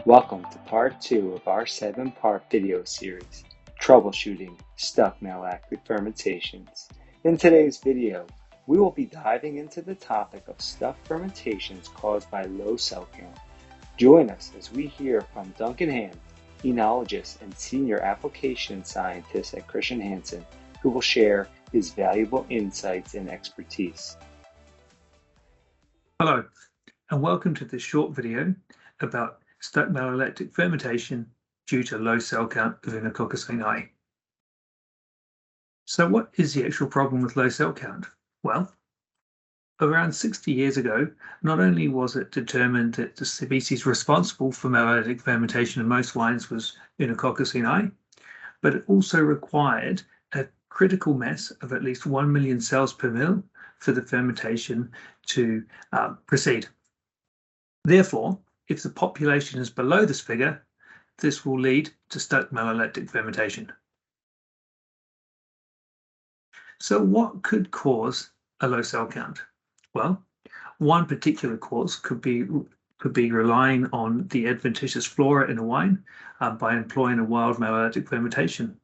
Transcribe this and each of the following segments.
Welcome to part 2 of our 7-part video series, Troubleshooting Stuck Malolactic Fermentations. In today's video, we will be diving into the topic of stuck fermentations caused by low cell count. Join us as we hear from Duncan Ham, enologist and senior application scientist at Hansen, who will share his valuable insights and expertise. Hello, and welcome to this short video about stuck malolactic fermentation due to low cell count of Nononesis. So what is the actual problem with low cell count? Well, around 60 years ago, not only was it determined that the species responsible for malolactic fermentation in most wines was Nononesis, but it also required a critical mass of at least 1 million cells per mil for the fermentation to proceed. Therefore, if the population is below this figure, this will lead to stuck malolactic fermentation. So what could cause a low cell count? Well, one particular cause could be relying on the adventitious flora in a wine by employing a wild malolactic fermentation.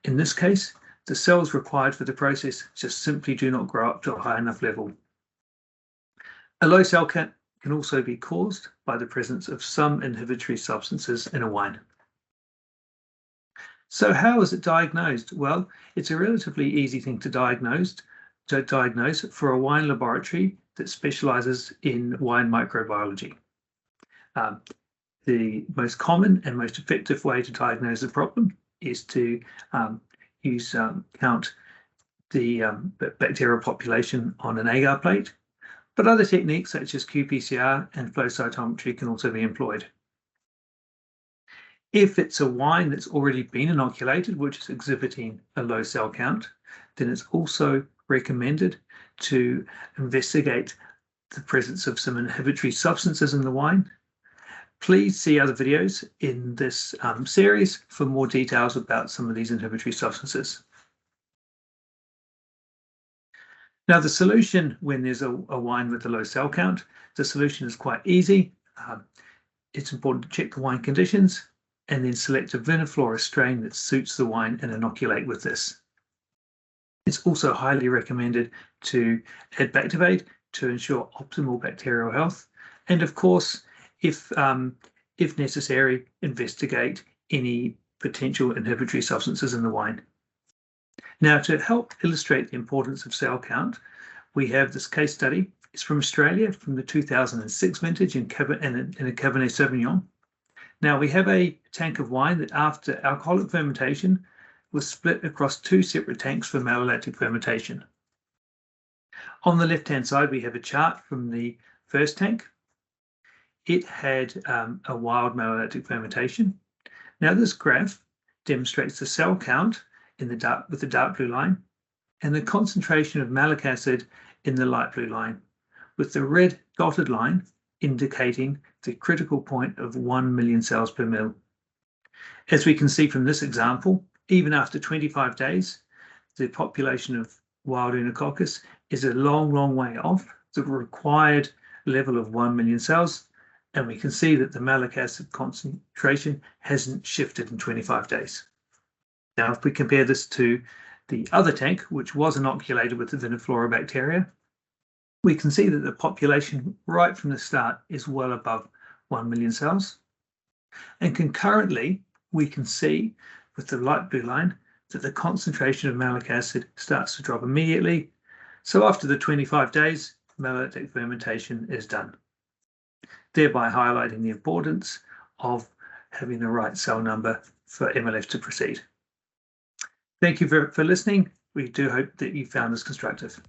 In this case, the cells required for the process just simply do not grow up to a high enough level. A low cell count can also be caused by the presence of some inhibitory substances in a wine. So how is it diagnosed? Well, it's a relatively easy thing to diagnose for a wine laboratory that specializes in wine microbiology. The most common and most effective way to diagnose the problem is to count the bacterial population on an agar plate. But other techniques such as qPCR and flow cytometry can also be employed. If it's a wine that's already been inoculated, which is exhibiting a low cell count, then it's also recommended to investigate the presence of some inhibitory substances in the wine. Please see other videos in this series for more details about some of these inhibitory substances. Now, the solution when there's a wine with a low cell count, the solution is quite easy. It's important to check the wine conditions and then select a viniflora strain that suits the wine and inoculate with this. It's also highly recommended to add Bactivate to ensure optimal bacterial health. And of course, if necessary, investigate any potential inhibitory substances in the wine. Now, to help illustrate the importance of cell count, we have this case study. It's from Australia, from the 2006 vintage in a Cabernet Sauvignon. Now, we have a tank of wine that after alcoholic fermentation was split across 2 separate tanks for malolactic fermentation. On the left-hand side, we have a chart from the first tank. It had a wild malolactic fermentation. Now, this graph demonstrates the cell count with the dark blue line, and the concentration of malic acid in the light blue line, with the red dotted line indicating the critical point of 1 million cells per mil. As we can see from this example, even after 25 days, the population of wild Nononesis is a long way off the required level of 1 million cells, and we can see that the malic acid concentration hasn't shifted in 25 days. Now, if we compare this to the other tank, which was inoculated with the viniflora bacteria, we can see that the population right from the start is well above 1 million cells. And concurrently, we can see with the light blue line that the concentration of malic acid starts to drop immediately. So after the 25 days, malolactic fermentation is done, thereby highlighting the importance of having the right cell number for MLF to proceed. Thank you for listening. We do hope that you found this constructive.